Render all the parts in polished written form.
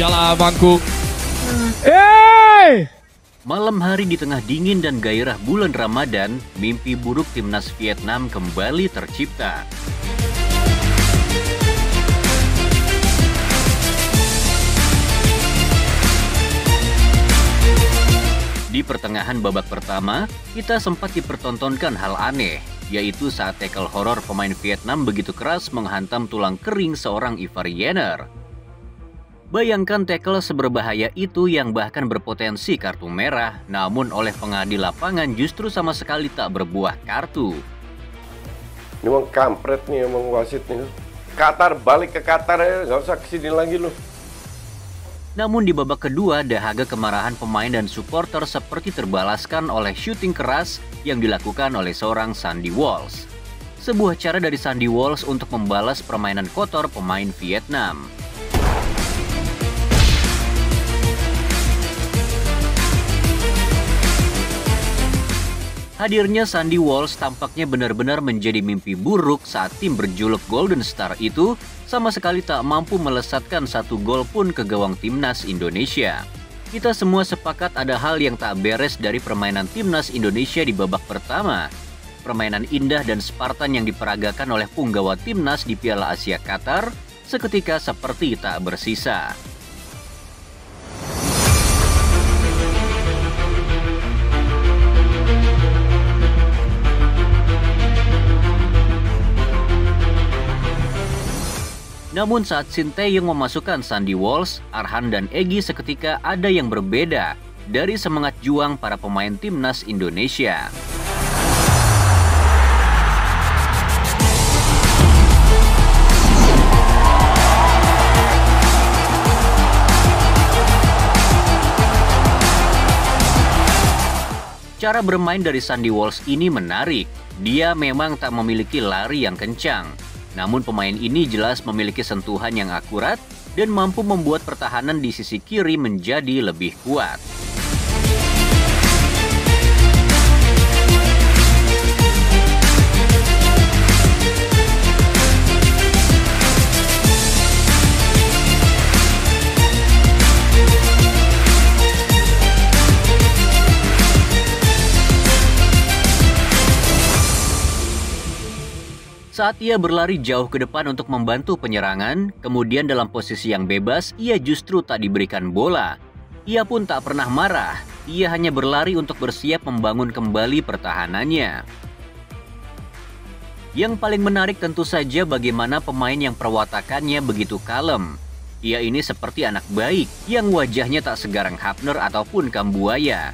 Jala bangku. Hey! Malam hari di tengah dingin dan gairah bulan Ramadan, mimpi buruk timnas Vietnam kembali tercipta. Di pertengahan babak pertama, kita sempat dipertontonkan hal aneh, yaitu saat tackle horor pemain Vietnam begitu keras menghantam tulang kering seorang Ivar Jenner. Bayangkan tackle seberbahaya itu yang bahkan berpotensi kartu merah, namun oleh pengadil lapangan justru sama sekali tak berbuah kartu. Ini emang kampret nih emang wasit nih. Qatar, balik ke Qatar ya, nggak usah kesini lagi lu. Namun di babak kedua, dahaga kemarahan pemain dan supporter seperti terbalaskan oleh syuting keras yang dilakukan oleh seorang Sandy Walsh. Sebuah cara dari Sandy Walsh untuk membalas permainan kotor pemain Vietnam. Hadirnya Sandy Walsh tampaknya benar-benar menjadi mimpi buruk saat tim berjuluk Golden Star itu sama sekali tak mampu melesatkan satu gol pun ke gawang timnas Indonesia. Kita semua sepakat ada hal yang tak beres dari permainan timnas Indonesia di babak pertama. Permainan indah dan Spartan yang diperagakan oleh punggawa timnas di Piala Asia Qatar seketika seperti tak bersisa. Namun saat Sinteyong memasukkan Sandy Walsh, Arhan dan Egy seketika ada yang berbeda dari semangat juang para pemain timnas Indonesia. Cara bermain dari Sandy Walsh ini menarik. Dia memang tak memiliki lari yang kencang. Namun pemain ini jelas memiliki sentuhan yang akurat dan mampu membuat pertahanan di sisi kiri menjadi lebih kuat. Saat ia berlari jauh ke depan untuk membantu penyerangan, kemudian dalam posisi yang bebas, ia justru tak diberikan bola. Ia pun tak pernah marah, ia hanya berlari untuk bersiap membangun kembali pertahanannya. Yang paling menarik tentu saja bagaimana pemain yang perwatakannya begitu kalem. Ia ini seperti anak baik, yang wajahnya tak segarang Hafner ataupun Kambuaya.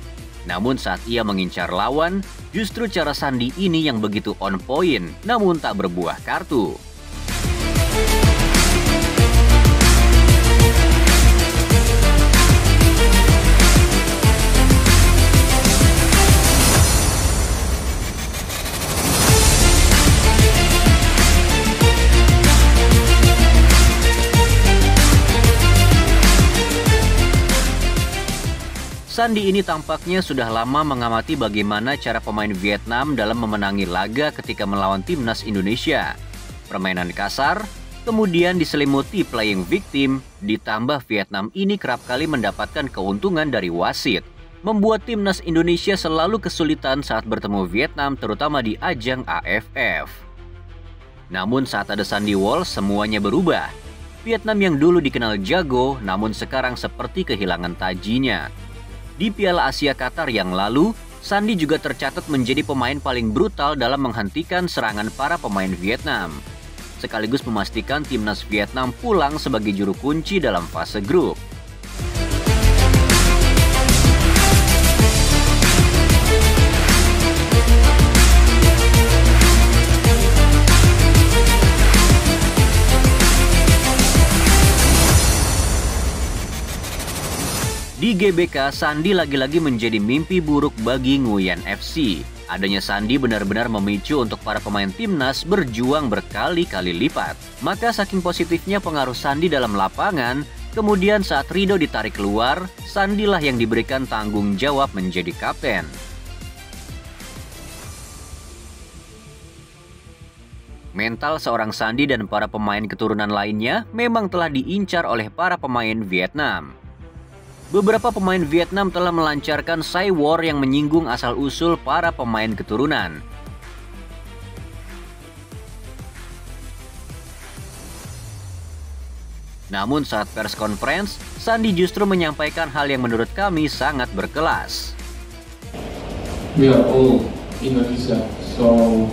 Namun saat ia mengincar lawan, justru cara Sandy ini yang begitu on point, namun tak berbuah kartu. Sandy ini tampaknya sudah lama mengamati bagaimana cara pemain Vietnam dalam memenangi laga ketika melawan timnas Indonesia. Permainan kasar, kemudian diselimuti playing victim, ditambah Vietnam ini kerap kali mendapatkan keuntungan dari wasit, membuat timnas Indonesia selalu kesulitan saat bertemu Vietnam terutama di ajang AFF. Namun saat ada Sandy Walsh semuanya berubah. Vietnam yang dulu dikenal jago, namun sekarang seperti kehilangan tajinya. Di Piala Asia Qatar yang lalu, Sandy juga tercatat menjadi pemain paling brutal dalam menghentikan serangan para pemain Vietnam. Sekaligus memastikan timnas Vietnam pulang sebagai juru kunci dalam fase grup. Di GBK, Sandy lagi-lagi menjadi mimpi buruk bagi Nguyen FC. Adanya Sandy benar-benar memicu untuk para pemain timnas berjuang berkali-kali lipat. Maka saking positifnya pengaruh Sandy dalam lapangan, kemudian saat Rido ditarik keluar, Sandy lah yang diberikan tanggung jawab menjadi kapten. mental seorang Sandi dan para pemain keturunan lainnya memang telah diincar oleh para pemain Vietnam. Beberapa pemain Vietnam telah melancarkan Psy War yang menyinggung asal-usul para pemain keturunan. Namun saat press conference, Sandi justru menyampaikan hal yang menurut kami sangat berkelas. We are all Indonesia, so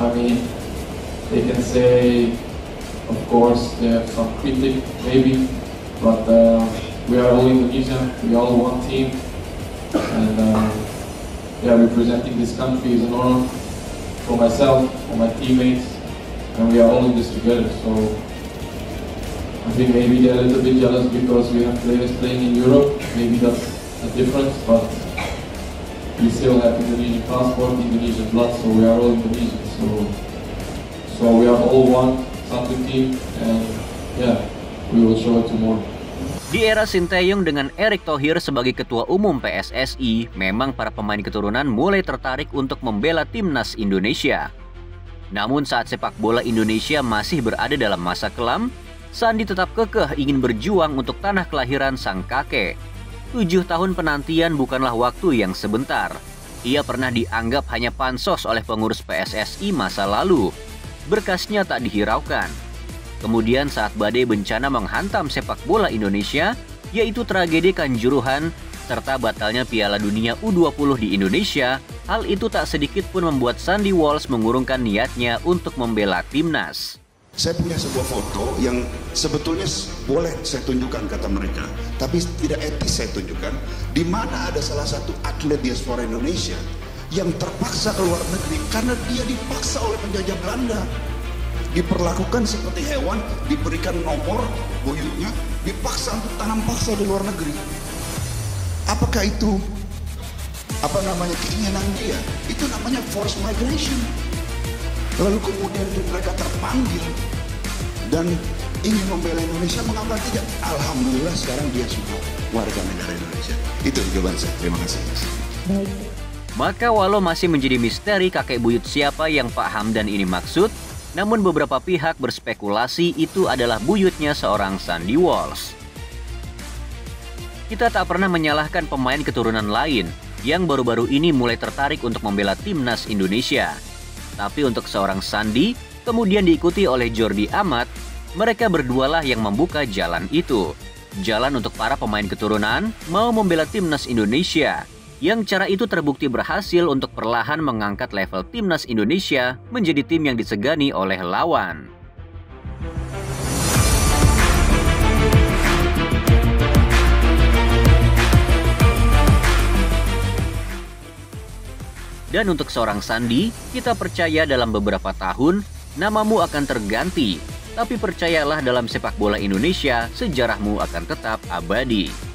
I mean, they can say, of course, they have some critic maybe, but we are all Indonesia. We are all one team, and representing this country is an honor for myself, for my teammates, and we are all in this together. So I think maybe they're a little bit jealous because we have players playing in Europe. Maybe that's a difference, but we still have Indonesian passport, Indonesian blood, so we are all Indonesian. So we are all one, satu team, and we will show it tomorrow. Di era Sinteyong dengan Erick Thohir sebagai ketua umum PSSI, memang para pemain keturunan mulai tertarik untuk membela timnas Indonesia. Namun saat sepak bola Indonesia masih berada dalam masa kelam, Sandi tetap kekeh ingin berjuang untuk tanah kelahiran sang kakek. 7 tahun penantian bukanlah waktu yang sebentar. Ia pernah dianggap hanya pansos oleh pengurus PSSI masa lalu. Berkasnya tak dihiraukan. Kemudian saat badai bencana menghantam sepak bola Indonesia, yaitu tragedi Kanjuruhan, serta batalnya Piala Dunia U20 di Indonesia, hal itu tak sedikit pun membuat Sandy Walsh mengurungkan niatnya untuk membela timnas. Saya punya sebuah foto yang sebetulnya boleh saya tunjukkan kata mereka, tapi tidak etis saya tunjukkan, di mana ada salah satu atlet diaspora Indonesia yang terpaksa keluar negeri karena dia dipaksa oleh penjajah Belanda, diperlakukan seperti hewan, diberikan nomor buyutnya, dipaksa untuk tanam paksa di luar negeri. Apakah itu keinginan dia? Itu namanya forced migration. Lalu kemudian mereka terpanggil dan ingin membela Indonesia, mengapa tidak? Alhamdulillah sekarang dia sudah warga negara Indonesia. Itu jawaban saya. Terima kasih. Maka walau masih menjadi misteri kakek buyut siapa yang Pak Hamdan ini maksud, namun beberapa pihak berspekulasi itu adalah buyutnya seorang Sandy Walsh. Kita tak pernah menyalahkan pemain keturunan lain yang baru-baru ini mulai tertarik untuk membela timnas Indonesia. Tapi untuk seorang Sandi, kemudian diikuti oleh Jordi Amat, mereka berdualah yang membuka jalan itu. Jalan untuk para pemain keturunan mau membela timnas Indonesia, yang cara itu terbukti berhasil untuk perlahan mengangkat level timnas Indonesia menjadi tim yang disegani oleh lawan. Dan untuk seorang Sandi, kita percaya dalam beberapa tahun, namamu akan terganti. Tapi percayalah dalam sepak bola Indonesia, sejarahmu akan tetap abadi.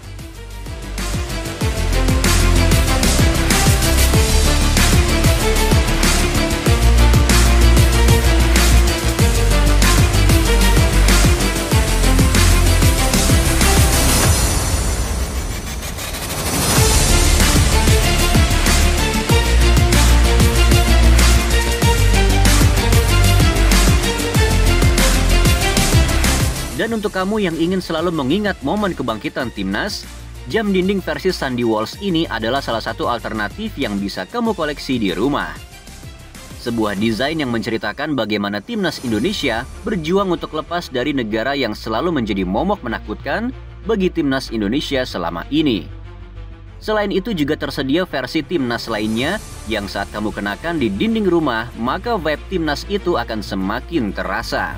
Dan untuk kamu yang ingin selalu mengingat momen kebangkitan timnas, jam dinding versi Sandy Walsh ini adalah salah satu alternatif yang bisa kamu koleksi di rumah. Sebuah desain yang menceritakan bagaimana timnas Indonesia berjuang untuk lepas dari negara yang selalu menjadi momok menakutkan bagi timnas Indonesia selama ini. Selain itu juga tersedia versi timnas lainnya yang saat kamu kenakan di dinding rumah, maka vibe timnas itu akan semakin terasa.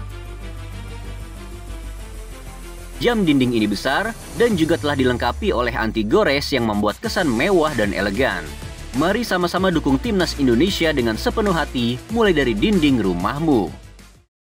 Jam dinding ini besar dan juga telah dilengkapi oleh anti gores yang membuat kesan mewah dan elegan. Mari sama-sama dukung timnas Indonesia dengan sepenuh hati mulai dari dinding rumahmu.